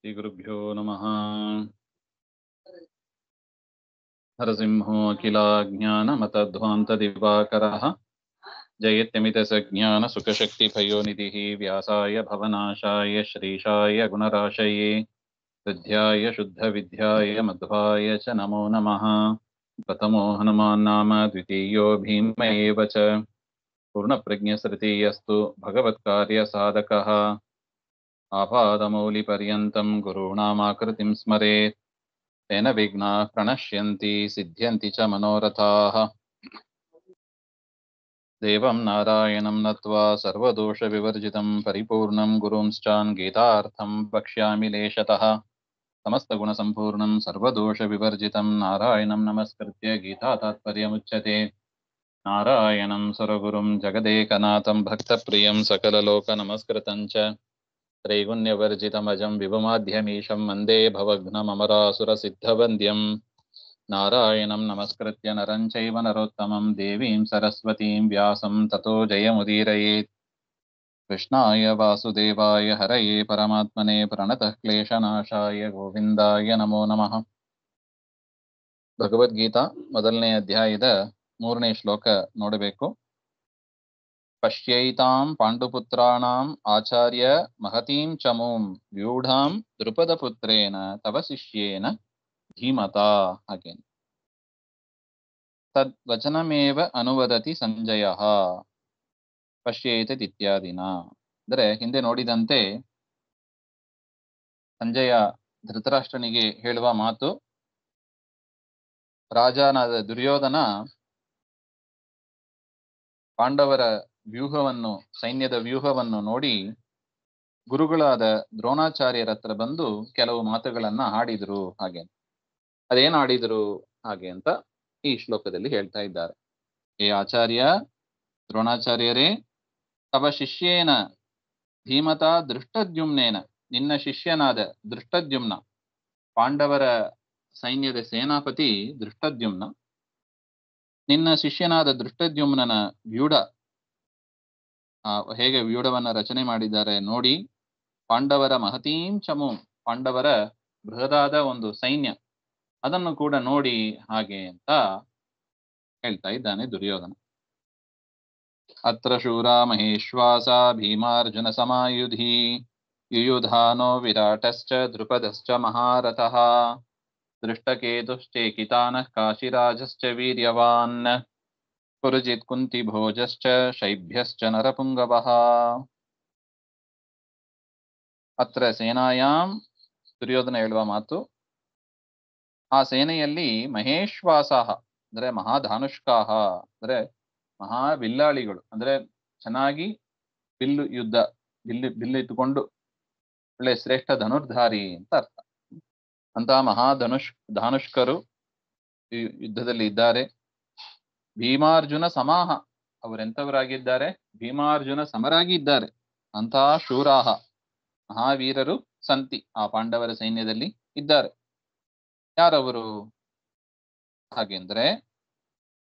श्रीगुरुभ्यो नमः। हरसिंहो अखिलाज्ञानमतध्वान्तदिवाकरः जयत्यमितसज्ञानसुखशक्तिपयोनिधिः व्यासाय भवनाशाय श्रीशाय गुणराशये हृद्याय शुद्धविद्याय मध्वाय च नमो नमः। प्रथमो हनुमान् नाम द्वितीयो भीम एव च पूर्णप्रज्ञस्तृतीयस्तु भगवत्कार्यसाधकः आपादमौलिपर्यन्तं गुरूणामाकृतिं स्मरेत् तेन विघ्नाः प्रणश्यन्ति सिद्ध्यन्ति च मनोरथाः। देवं नारायणं नत्वा सर्वदोषविवर्जितं परिपूर्णं गुरुंश्चान् गीतार्थं वक्ष्यामि लेशतः। समस्तगुणसम्पूर्णं सर्वदोषविवर्जितं नारायणं नमस्कृत्य गीतातात्पर्यमुच्यते। नारायणं सुरगुरुं जगदेकनाथं भक्तप्रियं सकललोकनमस्कृतं च त्रैगुण्यवर्जितमजं विभुमाद्यमीशं वन्दे भवघ्नममरासुरसिद्धवन्द्यं। नारायणं नमस्कृत्य नरं चैव नरोत्तमं देवीं सरस्वतीं व्यासं ततो जयमुदीरयेत्। कृष्णाय वासुदेवाय हरये परमात्मने प्रणतः क्लेशनाशाय गोविन्दाय नमो नमः। ಭಗವದ್ಗೀತಾ ಮೊದಲನೇ ಅಧ್ಯಾಯದ 3ನೇ ಶ್ಲೋಕ ನೋಡಬೇಕು. ಪಶ್ಯೈತಾಂ ಪಾಂಡುಪುತ್ರಾಣಾಂ ಆಚಾರ್ಯ ಮಹತೀಂ ಚಮೂಂ ವ್ಯೂಢಾಂ ದ್ರುಪದಪುತ್ರೇನ ತವ ಶಿಷ್ಯೇನ ಧೀಮತಾ. ಹಾಗೆ ತದ್ವಚನಮೇವ ಅನುವದತಿ ಸಂಜಯಃ ಪಶ್ಯೇತದ್ ಇತ್ಯಾದಿನ. ಅಂದರೆ ಹಿಂದೆ ನೋಡಿದಂತೆ ಸಂಜಯ ಧೃತರಾಷ್ಟ್ರನಿಗೆ ಹೇಳುವ ಮಾತು, ರಾಜನಾದ ದುರ್ಯೋಧನ ಪಾಂಡವರ ವ್ಯೂಹವನ್ನು, ಸೈನ್ಯದ ವ್ಯೂಹವನ್ನು ನೋಡಿ ಗುರುಗಳಾದ ದ್ರೋಣಾಚಾರ್ಯರ ಹತ್ರ ಬಂದು ಕೆಲವು ಮಾತುಗಳನ್ನ ಆಡಿದ್ರು. ಹಾಗೆ ಅದೇನ್ ಆಡಿದ್ರು ಹಾಗೆ ಅಂತ ಈ ಶ್ಲೋಕದಲ್ಲಿ ಹೇಳ್ತಾ ಇದ್ದಾರೆ. ಏ ಆಚಾರ್ಯ, ದ್ರೋಣಾಚಾರ್ಯರೇ, ತವ ಶಿಷ್ಯೇನ ಧೀಮತಾ ದೃಷ್ಟದ್ಯುಮ್ನೇನ, ನಿನ್ನ ಶಿಷ್ಯನಾದ ದೃಷ್ಟದ್ಯುಮ್ನ, ಪಾಂಡವರ ಸೈನ್ಯದ ಸೇನಾಪತಿ ದೃಷ್ಟದ್ಯುಮ್ನ, ನಿನ್ನ ಶಿಷ್ಯನಾದ ದೃಷ್ಟದ್ಯುಮ್ನನ ವ್ಯೂಢ, ಹೇಗೆ ವ್ಯೂಢವನ್ನ ರಚನೆ ಮಾಡಿದ್ದಾರೆ ನೋಡಿ. ಪಾಂಡವರ ಮಹತೀಂ ಚಮು, ಪಾಂಡವರ ಬೃಹದಾದ ಒಂದು ಸೈನ್ಯ, ಅದನ್ನು ಕೂಡ ನೋಡಿ ಹಾಗೆ ಅಂತ ಹೇಳ್ತಾ ಇದ್ದಾನೆ ದುರ್ಯೋಧನ. ಅತ್ರ ಶೂರ ಮಹೇಶ್ವಾಸ ಭೀಮಾರ್ಜುನ ಸಮಾಯುಧಿ ಯುಯುಧಾನೋ ವಿರಾಟಶ್ಚ ದ್ರುಪದಶ್ಚ ಮಹಾರಥಃ ದೃಷ್ಟಕೇತುಶ್ಚೇಕಿತಾನಃ ಕಾಶಿರಾಜಶ್ಚ ವೀರ್ಯವಾನ್ ಪುರುಜಿತ್ ಕುಂತಿಭೋಜಶ್ಚ ಶೈಭ್ಯಶ್ಚ ನರಪುಂಗವಃ. ಅತ್ರ ಸೇನಾಯಾಂ, ದುರ್ಯೋಧನ ಹೇಳುವ ಮಾತು, ಆ ಸೇನೆಯಲ್ಲಿ ಮಹೇಶ್ವಾಸಾಹ ಅಂದ್ರೆ ಮಹಾಧಾನುಷ್ಕಾಹ ಅಂದ್ರೆ ಮಹಾಬಿಲ್ಲಾಳಿಗಳು, ಅಂದ್ರೆ ಚೆನ್ನಾಗಿ ಬಿಲ್ಲು ಯುದ್ಧ, ಬಿಲ್ಲು ಇಟ್ಟುಕೊಂಡು ಒಳ್ಳೆ ಶ್ರೇಷ್ಠ ಧನುರ್ಧಾರಿ ಅಂತ ಅರ್ಥ. ಅಂತಹ ಧಾನುಷ್ಕರು ಈ ಯುದ್ಧದಲ್ಲಿ ಇದ್ದಾರೆ. ಭೀಮಾರ್ಜುನ ಸಮಾಹ, ಅವರೆಂಥವರಾಗಿದ್ದಾರೆ? ಭೀಮಾರ್ಜುನ ಸಮರಾಗಿ ಇದ್ದಾರೆ. ಅಂತಹ ಶೂರಾಹ, ಮಹಾವೀರರು ಸಂತಿ, ಆ ಪಾಂಡವರ ಸೈನ್ಯದಲ್ಲಿ ಇದ್ದಾರೆ. ಯಾರವರು ಹಾಗೆಂದ್ರೆ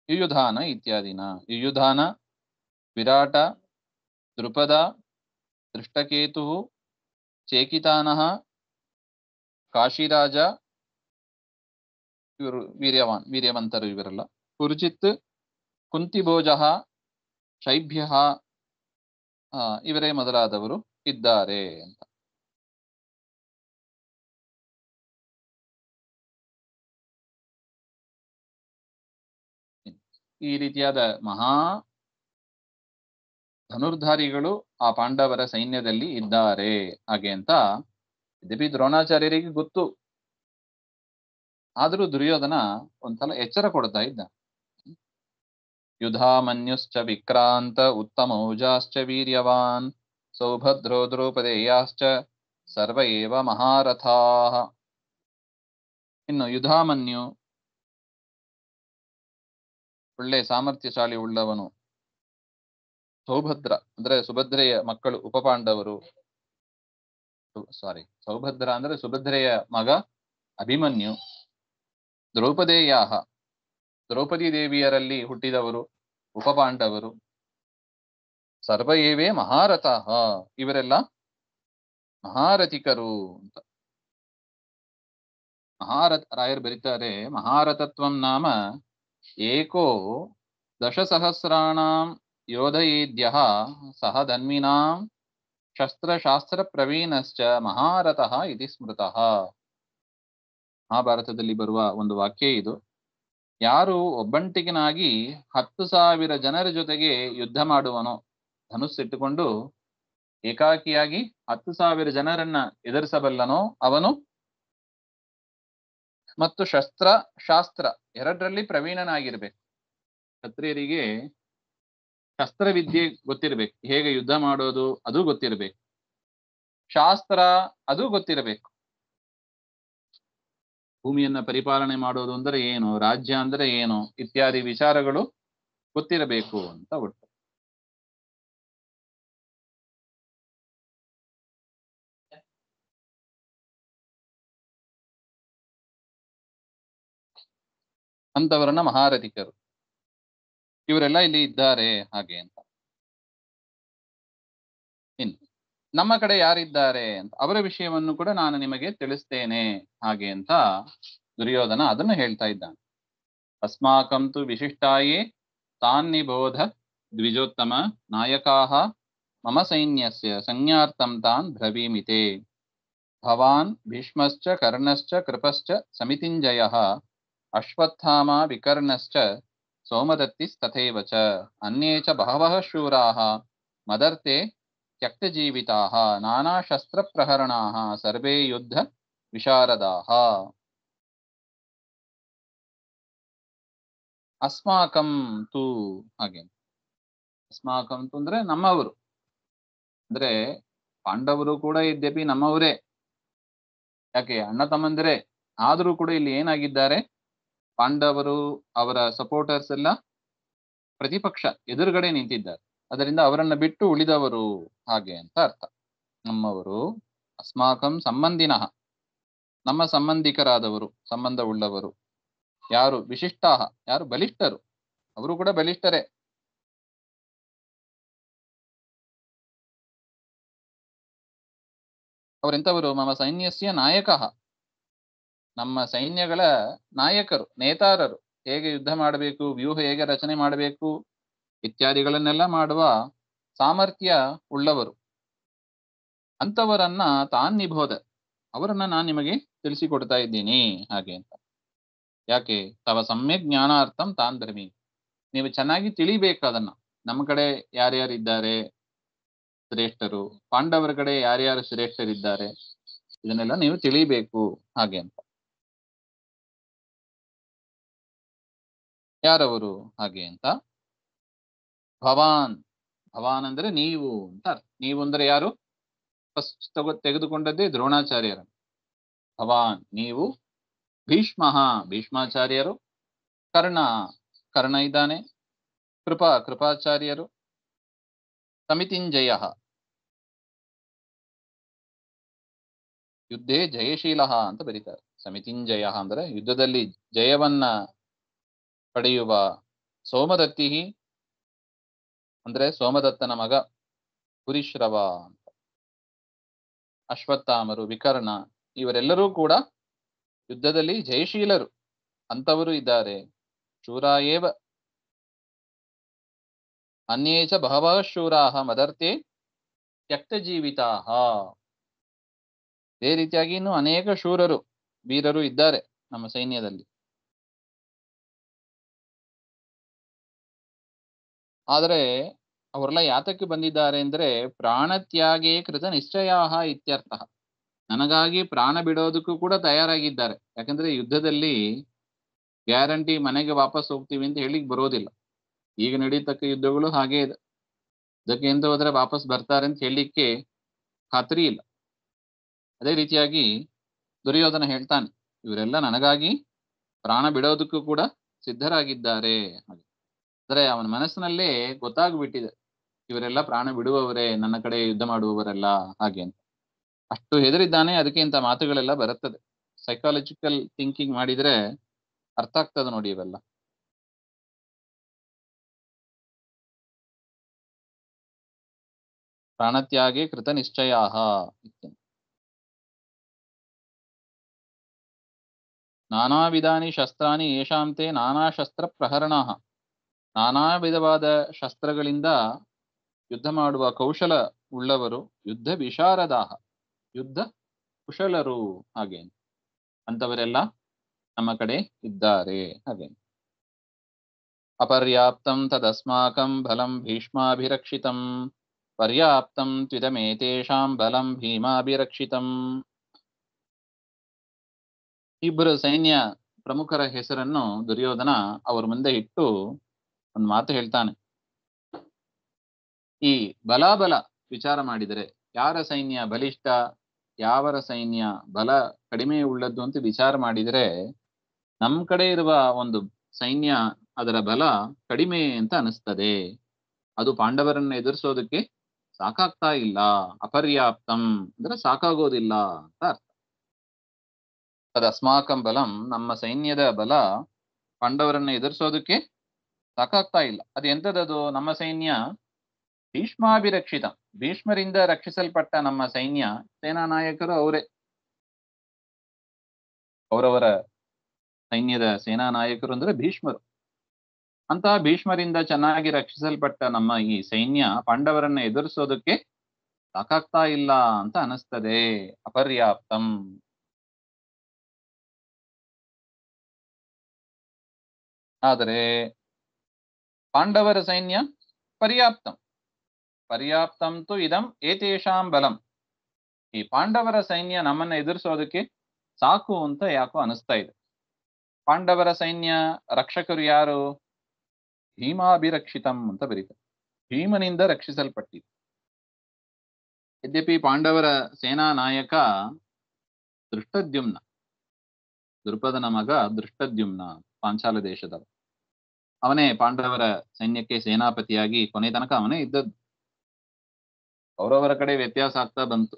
ಯುಯುಧಾನ ಇತ್ಯಾದಿನ. ಯುಯುಧಾನ, ವಿರಾಟ, ದ್ರುಪದ, ದೃಷ್ಟಕೇತು, ಚೇಕಿತಾನಃ, ಕಾಶಿರಾಜ, ಇವರು ವೀರ್ಯವಂತರು ಇವರೆಲ್ಲ. ಪುರುಜಿತ್, ಕುಂತಿಭೋಜ, ಶೈಭ್ಯ, ಇವರೇ ಮೊದಲಾದವರು ಇದ್ದಾರೆ ಅಂತ. ಈ ರೀತಿಯಾದ ಮಹಾ ಧನುರ್ಧಾರಿಗಳು ಆ ಪಾಂಡವರ ಸೈನ್ಯದಲ್ಲಿ ಇದ್ದಾರೆ ಹಾಗೆ ಅಂತ ಯದ್ಯಪಿ ದ್ರೋಣಾಚಾರ್ಯರಿಗೆ ಗೊತ್ತು, ಆದರೂ ದುರ್ಯೋಧನ ಒಂದ್ಸಲ ಎಚ್ಚರ ಕೊಡ್ತಾ ಇದ್ದ. ಯುಧಾಮನ್ಯುಶ್ಚ ವಿಕ್ರಾಂತ ಉತ್ತಮೌಜಾಶ್ಚ ವೀರ್ಯವಾನ್ ಸೌಭದ್ರೋ ದ್ರೌಪದೇಯಾಶ್ಚ ಸರ್ವ ಏವ ಮಹಾರಥಾಃ. ಇನ್ನು ಯುಧಾಮನ್ಯು ಒಳ್ಳೆ ಸಾಮರ್ಥ್ಯಶಾಲಿ ಉಳ್ಳವನು. ಸೌಭದ್ರ ಅಂದ್ರೆ ಸುಭದ್ರೆಯ ಮಕ್ಕಳು ಉಪಪಾಂಡವರು, ಸೌಭದ್ರ ಅಂದ್ರೆ ಸುಭದ್ರೆಯ ಮಗ ಅಭಿಮನ್ಯು. ದ್ರೌಪದೇಯಾಹ, ದ್ರೌಪದಿ ದೇವಿಯರಲ್ಲಿ ಹುಟ್ಟಿದವರು ಉಪಪಾಂಡವರು. ಸರ್ವ ಏವೇ ಮಹಾರಥಾಃ, ಇವರೆಲ್ಲ ಮಹಾರಥಿಕರು ಅಂತ. ರಾಯರು ಬರೀತಾರೆ, ಮಹಾರಥತ್ವಂ ನಾಮ ಏಕೋ ದಶಸಹಸ್ರಾಣಾಂ ಯೋಧಯೇದ್ಯಃ ಸಹ ಧನ್ವಿನಾಂ ಶಸ್ತ್ರಶಾಸ್ತ್ರ ಪ್ರವೀಣಶ್ಚ ಮಹಾರಥಃ ಇತಿ ಸ್ಮೃತಃ. ಮಹಾಭಾರತದಲ್ಲಿ ಬರುವ ಒಂದು ವಾಕ್ಯ ಇದು. ಯಾರು ಒಬ್ಬಂಟಿಗನಾಗಿ 10,000 ಜನರ ಜೊತೆಗೆ ಯುದ್ಧ ಮಾಡುವನೋ, ಧನುಸ್ಸಿಟ್ಟುಕೊಂಡು ಏಕಾಕಿಯಾಗಿ 10,000 ಜನರನ್ನ ಎದುರಿಸಬಲ್ಲನೋ ಅವನು, ಮತ್ತು ಶಾಸ್ತ್ರ ಎರಡರಲ್ಲಿ ಪ್ರವೀಣನಾಗಿರ್ಬೇಕು. ಕ್ಷತ್ರಿಯರಿಗೆ ಶಸ್ತ್ರವಿದ್ಯೆ ಗೊತ್ತಿರಬೇಕು, ಹೇಗೆ ಯುದ್ಧ ಮಾಡೋದು ಅದು ಗೊತ್ತಿರಬೇಕು, ಶಾಸ್ತ್ರ ಅದು ಗೊತ್ತಿರಬೇಕು. ಭೂಮಿಯನ್ನ ಪರಿಪಾಲನೆ ಮಾಡೋದು ಅಂದ್ರೆ ಏನು, ರಾಜ್ಯ ಅಂದ್ರೆ ಏನು ಇತ್ಯಾದಿ ವಿಚಾರಗಳು ಗೊತ್ತಿರಬೇಕು ಅಂತ ಒಟ್ಟು. ಅಂತವರನ್ನ ಮಹಾರಥಿಕರು, ಇವರೆಲ್ಲ ಇಲ್ಲಿ ಇದ್ದಾರೆ ಹಾಗೆ ಅಂತ. ಇನ್ನು ನಮ್ಮ ಕಡೆ ಯಾರಿದ್ದಾರೆ ಅಂತ ಅವರ ವಿಷಯವನ್ನು ಕೂಡ ನಾನು ನಿಮಗೆ ತಿಳಿಸ್ತೇನೆ ಹಾಗೆ ಅಂತ ದುರ್ಯೋಧನ ಅದನ್ನು ಹೇಳ್ತಾ ಇದ್ದಾನೆ. ಅಸ್ಮಾಕಂತು ವಿಶಿಷ್ಟಾಯೇ ತಾನ್ನಿಬೋಧ ದ್ವಿಜೋತ್ತಮ ನಾಯಕಾಹ ಮಮ ಸೈನ್ಯಸ್ಯ ಸಂಜ್ಞಾರ್ಥಂ ತಾನ್ ಬ್ರವೀಮಿತೆ. ಭವಾನ್ ಭೀಷ್ಮಶ್ಚ ಕರ್ಣಶ್ಚ ಕೃಪಶ್ಚ ಸಮಿತಿಂಜಯಃ ಅಶ್ವತ್ಥಾಮ ವಿಕರ್ಣಶ್ಚ ಸೋಮದತ್ತಿಸ್ತಥೈವ ಚ ಅನ್ಯೇ ಚ ಬಹವಃ ಶೂರಾಃ ಮದರ್ತೆ ತ್ಯಕ್ತಜೀವಿತಾಃ ನಾನಾಶಸ್ತ್ರಪ್ರಹರಣಾಃ ಸರ್ವೇ ಯುದ್ಧ ವಿಶಾರದಾಃ. ಅಸ್ಮಾಕಂ ತು ಹಾಗೆ, ಅಸ್ಮಾಕಂ ತು ಅಂದ್ರೆ ನಮ್ಮವರು, ಅಂದ್ರೆ ಪಾಂಡವರು ಕೂಡ ಯದ್ಯಪಿ ನಮ್ಮವರೇ, ಯಾಕೆ ಅಣ್ಣ ತಮ್ಮಂದಿರೇ, ಆದರೂ ಕೂಡ ಇಲ್ಲಿ ಏನಾಗಿದ್ದಾರೆ, ಪಾಂಡವರು ಅವರ ಸಪೋರ್ಟರ್ಸ್ ಎಲ್ಲ ಪ್ರತಿಪಕ್ಷ ಎದುರುಗಡೆ ನಿಂತಿದ್ದಾರೆ, ಅದರಿಂದ ಅವರನ್ನ ಬಿಟ್ಟು ಉಳಿದವರು ಹಾಗೆ ಅಂತ ಅರ್ಥ. ನಮ್ಮವರು, ಅಸ್ಮಾಕಂ ಸಂಬಂಧಿನಃ ನಮ್ಮ ಸಂಬಂಧಿಕರಾದವರು, ಸಂಬಂಧವುಳ್ಳವರು. ಯಾರು ವಿಶಿಷ್ಟಾಹ ಯಾರು ಬಲಿಷ್ಠರು, ಅವರು ಕೂಡ ಬಲಿಷ್ಠರೇ. ಅವರೆಂಥವರು, ಮಮ ಸೈನ್ಯಸ್ಯ ನಾಯಕಃ ನಮ್ಮ ಸೈನ್ಯಗಳ ನಾಯಕರು, ನೇತಾರರು, ಹೇಗೆ ಯುದ್ಧ ಮಾಡಬೇಕು, ವ್ಯೂಹ ಹೇಗೆ ರಚನೆ ಮಾಡಬೇಕು ಇತ್ಯಾದಿಗಳನ್ನೆಲ್ಲ ಮಾಡುವ ಸಾಮರ್ಥ್ಯ ಉಳ್ಳವರು. ಅಂಥವರನ್ನ ತಾನ್ ನಿಬೋಧ ಅವರನ್ನ ನಾನು ನಿಮಗೆ ತಿಳಿಸಿಕೊಡ್ತಾ ಇದ್ದೀನಿ ಹಾಗೆ ಅಂತ. ಯಾಕೆ, ತವ ಸಮ್ಯಕ್ ಜ್ಞಾನಾರ್ಥಂ ತಾನ್ ಧರ್ಮಿ, ನೀವು ಚೆನ್ನಾಗಿ ತಿಳಿಬೇಕು ಅದನ್ನ. ನಮ್ಮ ಕಡೆ ಯಾರ್ಯಾರಿದ್ದಾರೆ ಶ್ರೇಷ್ಠರು, ಪಾಂಡವರ ಕಡೆ ಯಾರ್ಯಾರು ಶ್ರೇಷ್ಠರಿದ್ದಾರೆ, ಇದನ್ನೆಲ್ಲ ನೀವು ತಿಳಿಬೇಕು ಹಾಗೆ ಅಂತ. ಯಾರವರು ಹಾಗೆ ಅಂತ. ಭವಾನ್, ಭವಾನ್ ಅಂದ್ರೆ ನೀವು ಅಂತ ಅರ್ಥ. ನೀವು ಅಂದ್ರೆ ಯಾರು, ಫಸ್ಟ್ ತೆಗೆದುಕೊಂಡದ್ದೇ ದ್ರೋಣಾಚಾರ್ಯರ. ಭವಾನ್ ನೀವು, ಭೀಷ್ಮ ಭೀಷ್ಮಾಚಾರ್ಯರು, ಕರ್ಣ ಕರ್ಣ ಇದ್ದಾನೆ, ಕೃಪಾಚಾರ್ಯರು, ಸಮಿತಿಂಜಯ ಯುದ್ಧೇ ಜಯಶೀಲ ಅಂತ ಬರೀತಾರೆ. ಸಮಿತಿಂಜಯ ಅಂದ್ರೆ ಯುದ್ಧದಲ್ಲಿ ಜಯವನ್ನ ಪಡೆಯುವ, ಸೋಮದತ್ತಿ ಅಂದ್ರೆ ಸೋಮದತ್ತನ ಮಗ ಪುರಿಶ್ರವ ಅಂತ, ಅಶ್ವತ್ಥಾಮರು, ವಿಕರ್ಣ ಇವರೆಲ್ಲರೂ ಕೂಡ ಯುದ್ಧದಲ್ಲಿ ಜಯಶೀಲರು, ಅಂತವರು ಇದ್ದಾರೆ. ಶೂರಾಯೇವ ಅನ್ಯೇ ಚ ಬಹವಃ ಶೂರಾಃ ಮದರ್ತೆ ತ್ಯಕ್ತಜೀವಿತಾಃ. ಇದೇ ರೀತಿಯಾಗಿ ಇನ್ನು ಅನೇಕ ಶೂರರು, ವೀರರು ಇದ್ದಾರೆ ನಮ್ಮ ಸೈನ್ಯದಲ್ಲಿ. ಆದರೆ ಅವರೆಲ್ಲ ಯಾತಕ್ಕೆ ಬಂದಿದ್ದಾರೆ ಅಂದ್ರೆ ಪ್ರಾಣತ್ಯಾಗೇ ಕೃತ ನಿಶ್ಚಯಾಃ ಇತ್ಯರ್ಥ. ನನಗಾಗಿ ಪ್ರಾಣ ಬಿಡೋದಕ್ಕೂ ಕೂಡ ತಯಾರಾಗಿದ್ದಾರೆ. ಯಾಕಂದ್ರೆ ಯುದ್ಧದಲ್ಲಿ ಗ್ಯಾರಂಟಿ ಮನೆಗೆ ವಾಪಸ್ ಹೋಗ್ತೀವಿ ಅಂತ ಹೇಳಿಕ್ ಬರೋದಿಲ್ಲ. ಈಗ ನಡೀತಕ್ಕ ಯುದ್ಧಗಳು ಹಾಗೆ ಇದೆ. ಇದಕ್ಕೆ ಎಂತ ಹೋದ್ರೆ ವಾಪಸ್ ಬರ್ತಾರೆ ಅಂತ ಹೇಳಲಿಕ್ಕೆ ಖಾತ್ರಿ ಇಲ್ಲ. ಅದೇ ರೀತಿಯಾಗಿ ದುರ್ಯೋಧನ ಹೇಳ್ತಾನೆ, ಇವರೆಲ್ಲ ನನಗಾಗಿ ಪ್ರಾಣ ಬಿಡೋದಕ್ಕೂ ಕೂಡ ಸಿದ್ಧರಾಗಿದ್ದಾರೆ. ಅಂದ್ರೆ ಅವನ ಮನಸ್ಸಿನಲ್ಲೇ ಗೊತ್ತಾಗ್ಬಿಟ್ಟಿದೆ, ಇವರೆಲ್ಲ ಪ್ರಾಣ ಬಿಡುವವರೇ, ನನ್ನ ಕಡೆ ಯುದ್ಧ ಮಾಡುವವರೆಲ್ಲ ಹಾಗೆ ಅಂತ. ಅಷ್ಟು ಹೆದರಿದ್ದಾನೆ, ಅದಕ್ಕೆ ಇಂಥ ಮಾತುಗಳೆಲ್ಲ ಬರುತ್ತದೆ. ಸೈಕಾಲಜಿಕಲ್ ಥಿಂಕಿಂಗ್ ಮಾಡಿದ್ರೆ ಅರ್ಥ ಆಗ್ತದೆ ನೋಡಿ ಇವೆಲ್ಲ. ಪ್ರಾಣತ್ಯಾಗೆ ಕೃತ ನಿಶ್ಚಯಾಃ. ನಾನಾ ವಿಧಾನಿ ಶಸ್ತ್ರಾಣಿ ಯೇಷಾಂ ತೇ ನಾನಾ ಶಸ್ತ್ರ ಪ್ರಹರಣಾಃ. ನಾನಾ ವಿಧವಾದ ಶಸ್ತ್ರಗಳಿಂದ ಯುದ್ಧ ಮಾಡುವ ಕೌಶಲ ಉಳ್ಳವರು, ಯುದ್ಧ ವಿಶಾರದಾಹ, ಯುದ್ಧ ಕುಶಲರು. ಹಾಗೆ ಅಂತವರೆಲ್ಲ ನಮ್ಮ ಕಡೆ ಇದ್ದಾರೆ. ಹಾಗೆ ಅಪರ್ಯಾಪ್ತಂ ತದಸ್ಮಾಕಂ ಬಲಂ ಭೀಷ್ಮಾಭಿರಕ್ಷಿತಂ, ಪರ್ಯಾಪ್ತಂ ತ್ವಿದಮೇತೇಷಾಂ ಬಲಂ ಭೀಮಾಭಿರಕ್ಷಿತಂ. ಇಬ್ಬರು ಸೈನ್ಯ ಪ್ರಮುಖರ ಹೆಸರನ್ನು ದುರ್ಯೋಧನ ಅವರ ಮುಂದೆ ಇಟ್ಟು ಒಂದು ಮಾತು ಹೇಳ್ತಾನೆ. ಈ ಬಲಾಬಲ ವಿಚಾರ ಮಾಡಿದರೆ ಯಾರ ಸೈನ್ಯ ಬಲಿಷ್ಠ, ಯಾವರ ಸೈನ್ಯ ಬಲ ಕಡಿಮೆ ಉಳ್ಳದ್ದು ಅಂತ ವಿಚಾರ ಮಾಡಿದರೆ ನಮ್ ಕಡೆ ಇರುವ ಒಂದು ಸೈನ್ಯ ಅದರ ಬಲ ಕಡಿಮೆ ಅಂತ ಅನಿಸ್ತದೆ. ಅದು ಪಾಂಡವರನ್ನ ಎದುರಿಸೋದಕ್ಕೆ ಸಾಕಾಗ್ತಾ ಇಲ್ಲ. ಅಪರ್ಯಾಪ್ತಂ ಅಂದ್ರೆ ಸಾಕಾಗೋದಿಲ್ಲ ಅಂತ ಅರ್ಥ. ತದಸ್ಮಾಕಂ ಬಲಂ, ನಮ್ಮ ಸೈನ್ಯದ ಬಲ ಪಾಂಡವರನ್ನ ಎದುರಿಸೋದಕ್ಕೆ ಸಾಕಾಗ್ತಾ ಇಲ್ಲ. ಅದು ಎಂತದದು? ನಮ್ಮ ಸೈನ್ಯ ಭೀಷ್ಮಾಭಿರಕ್ಷಿತ, ಭೀಷ್ಮರಿಂದ ರಕ್ಷಿಸಲ್ಪಟ್ಟ ನಮ್ಮ ಸೈನ್ಯ. ಸೇನಾ ನಾಯಕರು ಅವರೇ, ಅವರವರ ಸೈನ್ಯದ ಸೇನಾ ನಾಯಕರು ಅಂದ್ರೆ ಭೀಷ್ಮರು. ಅಂತಹ ಭೀಷ್ಮರಿಂದ ಚೆನ್ನಾಗಿ ರಕ್ಷಿಸಲ್ಪಟ್ಟ ನಮ್ಮ ಈ ಸೈನ್ಯ ಪಾಂಡವರನ್ನ ಎದುರಿಸೋದಕ್ಕೆ ಸಾಕಾಗ್ತಾ ಇಲ್ಲ ಅಂತ ಅನಿಸ್ತದೆ. ಅಪರ್ಯಾಪ್ತಂ. ಆದರೆ ಪಾಂಡವರ ಸೈನ್ಯ ಪರ್ಯಾಪ್ತಂ, ಪರ್ಯಾಪ್ತಂತು ಇದಂ ಏತೇಷಾಂ ಬಲಂ. ಈ ಪಾಂಡವರ ಸೈನ್ಯ ನಮ್ಮನ್ನ ಎದುರಿಸೋದಕ್ಕೆ ಸಾಕು ಅಂತ ಯಾಕೋ ಅನಿಸ್ತಾ ಇದೆ. ಪಾಂಡವರ ಸೈನ್ಯ ರಕ್ಷಕರು ಯಾರು? ಭೀಮಾಭಿರಕ್ಷಿತಂ ಅಂತ ಬರೀತಾರೆ. ಭೀಮನಿಂದ ರಕ್ಷಿಸಲ್ಪಟ್ಟಿದೆ. ಯದ್ಯಪಿ ಪಾಂಡವರ ಸೇನಾ ನಾಯಕ ದೃಷ್ಟದ್ಯುಮ್ನ, ದೃಪದನ ಮಗ ದೃಷ್ಟದ್ಯುಮ್ನ, ಪಾಂಚಾಲ ದೇಶದವ. ಅವನೇ ಪಾಂಡವರ ಸೈನ್ಯಕ್ಕೆ ಸೇನಾಪತಿಯಾಗಿ ಕೊನೆ ತನಕ ಅವನೇ ಇದ್ದದ್ದು. ಅವರವರ ಕಡೆ ವ್ಯತ್ಯಾಸ ಆಗ್ತಾ ಬಂತು.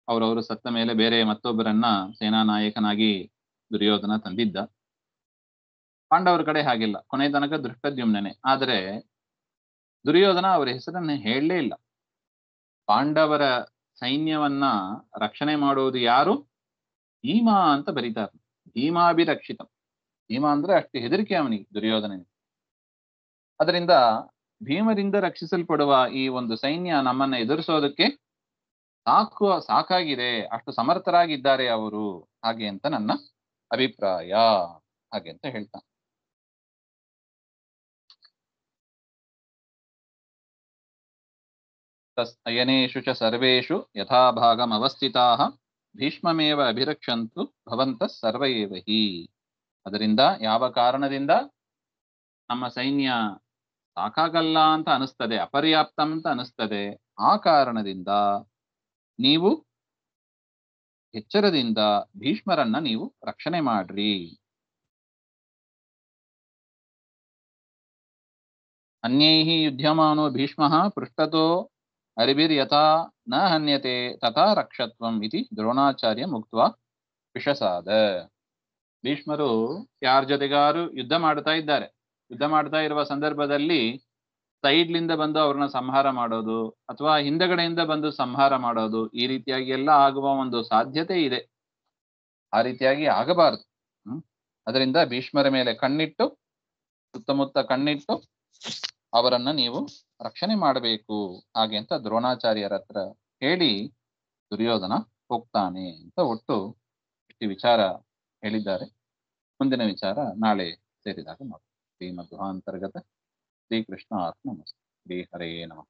ಅವರವರು ಸತ್ತ ಮೇಲೆ ಬೇರೆ ಮತ್ತೊಬ್ಬರನ್ನ ಸೇನಾ ನಾಯಕನಾಗಿ ದುರ್ಯೋಧನ ತಂದಿದ್ದ. ಪಾಂಡವರ ಕಡೆ ಹಾಗಿಲ್ಲ, ಕೊನೆ ತನಕ ದೃಷ್ಟದ್ಯುಮ್ನೇ. ಆದರೆ ದುರ್ಯೋಧನ ಅವರ ಹೆಸರನ್ನ ಹೇಳಲೇ ಇಲ್ಲ. ಪಾಂಡವರ ಸೈನ್ಯವನ್ನ ರಕ್ಷಣೆ ಮಾಡುವುದು ಯಾರು? ಭೀಮ ಅಂತ ಬರೀತಾರೆ. ಭೀಮಾಭಿರಕ್ಷಿತ. ಭೀಮ ಅಂದ್ರೆ ಅಷ್ಟು ಹೆದರಿಕೆ ಅವನಿಗೆ, ದುರ್ಯೋಧನನಿಗೆ. ಅದರಿಂದ ಭೀಮರಿಂದ ರಕ್ಷಿಸಲ್ಪಡುವ ಈ ಒಂದು ಸೈನ್ಯ ನಮ್ಮನ್ನ ಎದುರಿಸೋದಕ್ಕೆ ಸಾಕಾಗಿದೆ, ಅಷ್ಟು ಸಮರ್ಥರಾಗಿದ್ದಾರೆ ಅವರು, ಹಾಗೆ ಅಂತ ನನ್ನ ಅಭಿಪ್ರಾಯ, ಹಾಗೆ ಅಂತ ಹೇಳ್ತಾನೆ. ಅಯನೇಷು ಚ ಸರ್ವೇಷು ಯಥಾಭಾಗಂ ಅವಸ್ಥಿತಾಃ ಭೀಷ್ಮಮೇವ ಅಭಿರಕ್ಷಂತು ಭವಂತಃ ಸರ್ವ ಏವ ಹಿ. ಅದರಿಂದ ಯಾವ ಕಾರಣದಿಂದ ನಮ್ಮ ಸೈನ್ಯ ಸಾಕಾಗಲ್ಲ ಅಂತ ಅನಿಸ್ತದೆ, ಅಪರ್ಯಾಪ್ತ ಅಂತ ಅನಿಸ್ತದೆ, ಆ ಕಾರಣದಿಂದ ನೀವು ಎಚ್ಚರದಿಂದ ಭೀಷ್ಮರನ್ನ ನೀವು ರಕ್ಷಣೆ ಮಾಡ್ರಿ. ಅನ್ಯೈಹಿ ಯುಧ್ಯಮಾನೋ ಭೀಷ್ಮಃ ಪೃಷ್ಠತೋ ಅರಿಭಿರ್ಯಥಾ ನ ಹನ್ಯತೆ ತಥಾ ರಕ್ಷತ್ವಂ ಇತಿ ದ್ರೋಣಾಚಾರ್ಯ ಮುಕ್ತ್ವಾ ವಿಷಸಾದ. ಭೀಷ್ಮರು ಯಾರ ಜೊತೆಗಾರು ಯುದ್ಧ ಮಾಡ್ತಾ ಇದ್ದಾರೆ. ಯುದ್ಧ ಮಾಡ್ತಾ ಇರುವ ಸಂದರ್ಭದಲ್ಲಿ ಸೈಡ್ಲಿಂದ ಬಂದು ಅವ್ರನ್ನ ಸಂಹಾರ ಮಾಡೋದು ಅಥವಾ ಹಿಂದಗಡೆಯಿಂದ ಬಂದು ಸಂಹಾರ ಮಾಡೋದು, ಈ ರೀತಿಯಾಗಿ ಎಲ್ಲ ಆಗುವ ಒಂದು ಸಾಧ್ಯತೆ ಇದೆ. ಆ ರೀತಿಯಾಗಿ ಆಗಬಾರದು. ಅದರಿಂದ ಭೀಷ್ಮರ ಮೇಲೆ ಕಣ್ಣಿಟ್ಟು, ಸುತ್ತಮುತ್ತ ಕಣ್ಣಿಟ್ಟು ಅವರನ್ನ ನೀವು ರಕ್ಷಣೆ ಮಾಡಬೇಕು, ಹಾಗೆ ಅಂತ ದ್ರೋಣಾಚಾರ್ಯರ ಹತ್ರ ಹೇಳಿ ದುರ್ಯೋಧನ ಹೋಗ್ತಾನೆ ಅಂತ ಒಟ್ಟು ಇಷ್ಟು ವಿಚಾರ ಹೇಳಿದ್ದಾರೆ. ಮುಂದಿನ ವಿಚಾರ ನಾಳೆ ಸೇರಿದಾಗ ನೋಡಿ. ಶ್ರೀಮಧ್ವಾಂತರ್ಗತ ಶ್ರೀಕೃಷ್ಣ ಅರ್ಪಣಮಸ್ತು. ಶ್ರೀ ಹರೇ ನಮಃ.